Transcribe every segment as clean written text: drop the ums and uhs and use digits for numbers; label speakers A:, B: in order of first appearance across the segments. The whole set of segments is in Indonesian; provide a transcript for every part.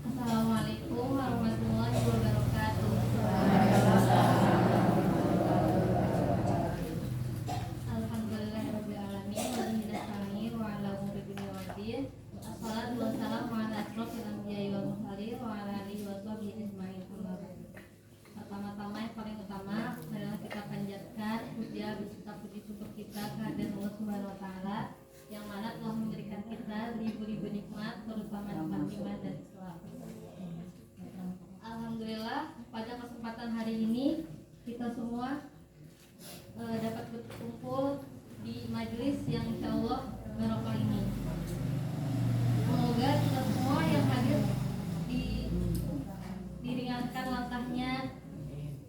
A: Assalamualaikum warahmatullahi wabarakatuh. Alhamdulillahirabbil alamin wa bihi nasta'in wa ala umuri dunya waddin. Assalatu wassalamu ala asyrofil anbiya'i wal mursalin wa ala alihi wa sahbihi ajmain. Pertama-tama yang paling utama adalah kita panjatkan puja beserta puji syukur kita kehadirat Allah Subhanahu wa taala yang mana telah memberikan kita ribu-ribu nikmat, terutama nikmat iman dan Islam. Alhamdulillah pada kesempatan hari ini kita semua dapat berkumpul di majelis yang insyaallah barokah ini. Semoga kita semua yang hadir diringankan langkahnya,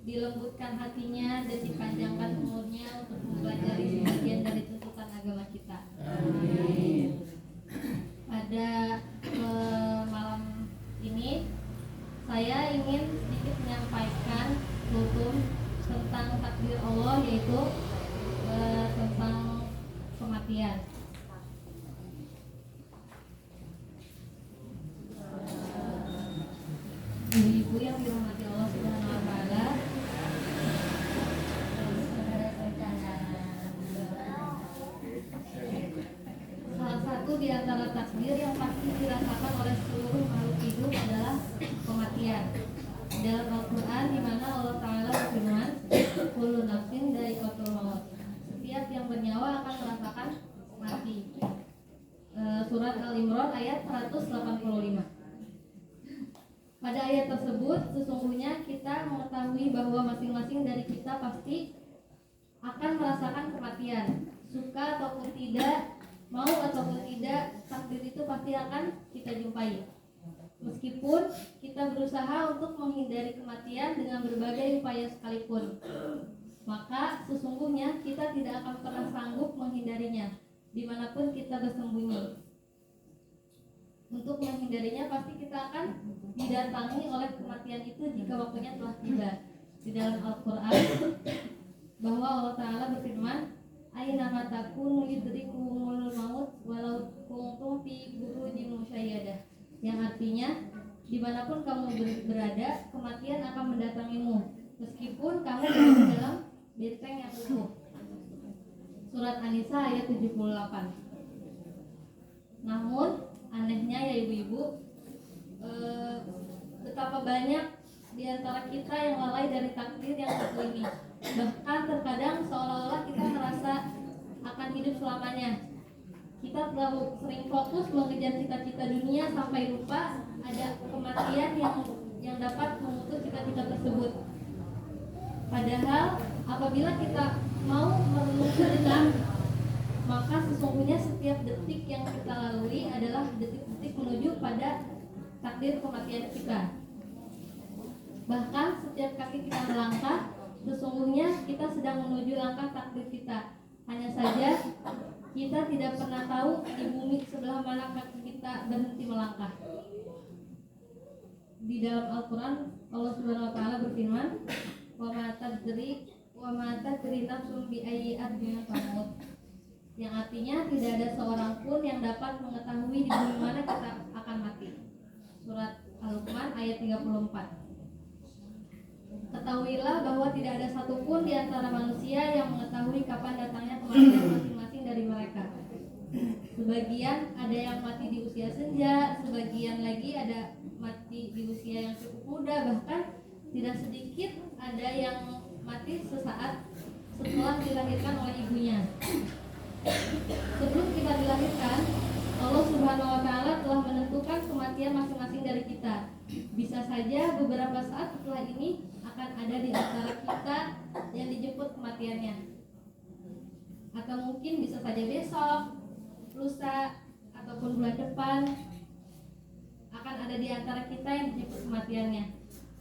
A: dilembutkan hatinya, dan dipanjangkan umurnya untuk mempelajari sebagian dari tuntutan agama kita. Amin. Pada malam ini saya ingin sedikit menyampaikan hukum tentang takdir Allah, yaitu tentang kematian. Ibu-ibu yang dirahmati Allah Subhanahu wa taala, salah satu di antara takdir yang pasti dirasakan oleh seluruh makhluk hidup adalah kematian. Dalam Al-Quran di mana Allah Ta'ala berfirman, kullu nafsin dha'iqatul maut, setiap yang bernyawa akan merasakan mati. Surat Al-Imran ayat 185. Pada ayat tersebut sesungguhnya kita mengetahui bahwa masing-masing dari kita pasti akan merasakan kematian. Suka ataupun tidak, mau ataupun tidak, takdir itu pasti akan kita jumpai. Meskipun kita berusaha untuk menghindari kematian dengan berbagai upaya sekalipun, maka sesungguhnya kita tidak akan pernah sanggup menghindarinya dimanapun kita bersembunyi. Untuk menghindarinya pasti kita akan didatangi oleh kematian itu jika waktunya telah tiba. Di dalam Al-Quran bahwa Allah Ta'ala berfirman, aina ma takunu yudrikumul maut walau kuntum fi burujin musayyadah, yang artinya dimanapun kamu berada, kematian akan mendatangimu meskipun kamu berada dalam benteng yang utuh. Surat An-Nisa ayat 78. Namun anehnya ya ibu-ibu, betapa banyak di antara kita yang lalai dari takdir yang satu ini. Bahkan terkadang seolah-olah kita merasa akan hidup selamanya. Kita terlalu sering fokus mengejar cita-cita dunia sampai lupa ada kematian yang dapat memutus cita-cita tersebut. Padahal apabila kita mau merenungkan, maka sesungguhnya setiap detik yang kita lalui adalah detik-detik menuju pada takdir kematian kita. Bahkan setiap kaki kita melangkah, sesungguhnya kita sedang menuju langkah takdir kita. Hanya saja kita tidak pernah tahu di bumi sebelah mana kaki kita berhenti melangkah. Di dalam Al-Quran Allah Subhanahu wa taala berfirman, wa ma tadri nafsun bi ayyi ardin tamut, yang artinya tidak ada seorang pun yang dapat mengetahui di bumi mana kita akan mati. Surat Al-Luqman ayat 34. Ketahuilah bahwa tidak ada satupun di antara manusia yang mengetahui kapan datangnya kematian masing-masing dari mereka. Sebagian ada yang mati di usia senja, sebagian lagi ada mati di usia yang cukup muda, bahkan tidak sedikit ada yang mati sesaat setelah dilahirkan oleh ibunya. Sebelum kita dilahirkan, Allah Subhanahu wa taala telah menentukan kematian masing-masing dari kita. Bisa saja beberapa saat setelah ini akan ada di antara kita yang dijemput kematiannya. Atau mungkin bisa saja besok, lusa, ataupun bulan depan akan ada di antara kita yang dijemput kematiannya.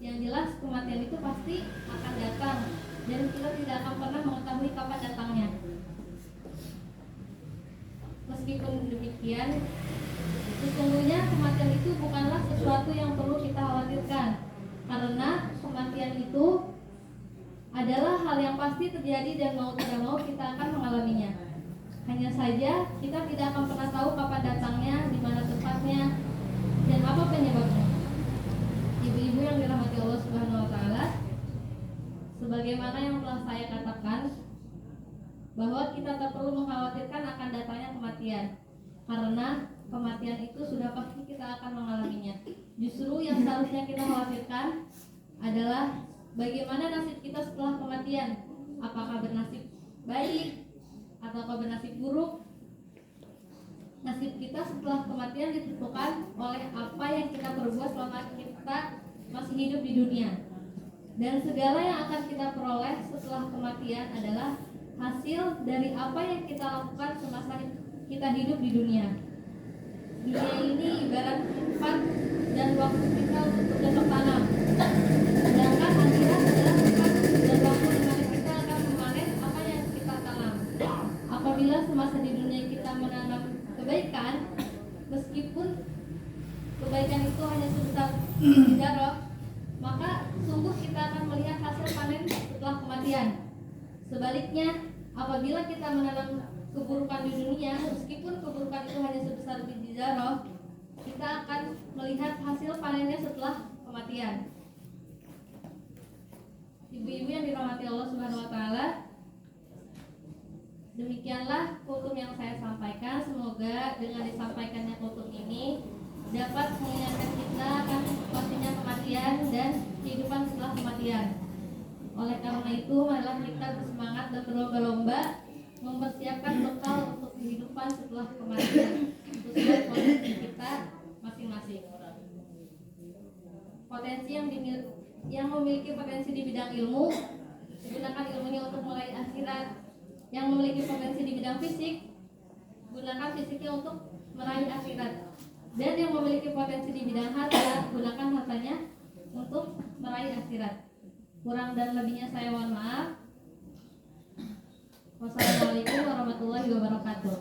A: Yang jelas kematian itu pasti akan datang dan kita tidak akan pernah mengetahui kapan datangnya. Meskipun demikian, sesungguhnya kematian itu bukanlah sesuatu yang perlu kita khawatirkan, karena kematian itu adalah hal yang pasti terjadi dan mau tidak mau kita akan mengalaminya. Hanya saja kita tidak akan pernah tahu kapan datangnya, di mana tempatnya, dan apa penyebabnya. Sebagaimana yang telah saya katakan, bahwa kita tak perlu mengkhawatirkan akan datangnya kematian, karena kematian itu sudah pasti kita akan mengalaminya. Justru yang seharusnya kita khawatirkan adalah bagaimana nasib kita setelah kematian. Apakah bernasib baik ataukah bernasib buruk? Nasib kita setelah kematian ditentukan oleh apa yang kita perbuat selama kita masih hidup di dunia. Dan segala yang akan kita peroleh setelah kematian adalah hasil dari apa yang kita lakukan semasa kita hidup di dunia. Dunia ini ibarat tempat dan waktu kita untuk bercocok tanam. Sedangkan akhirat adalah tempat dan waktu di mana kita akan memanen apa yang kita tanam. Apabila semasa di dunia kita menanam kebaikan, meskipun kebaikan itu hanya sebesar zarah, maka sungguh kita akan melihat hasil panen setelah kematian. Sebaliknya, apabila kita menanam keburukan di dunia, meskipun keburukan itu hanya sebesar biji zarah, kita akan melihat hasil panennya setelah kematian. Ibu-ibu yang dirahmati Allah Subhanahu wa taala, demikianlah kultum yang saya sampaikan. Semoga dengan disampaikannya kultum ini dapat mengingatkan kita akan pastinya kematian dan kehidupan setelah kematian. Oleh karena itu, marilah kita bersemangat dan berlomba-lomba mempersiapkan bekal untuk kehidupan setelah kematian sesuai potensi kita masing-masing. Potensi yang memiliki potensi di bidang ilmu, gunakan ilmunya untuk meraih akhirat. Yang memiliki potensi di bidang fisik, gunakan fisiknya untuk meraih akhirat. Dan yang memiliki potensi di bidang harta, gunakan hartanya untuk meraih akhirat. Kurang dan lebihnya saya mohon maaf. Wassalamualaikum warahmatullahi wabarakatuh.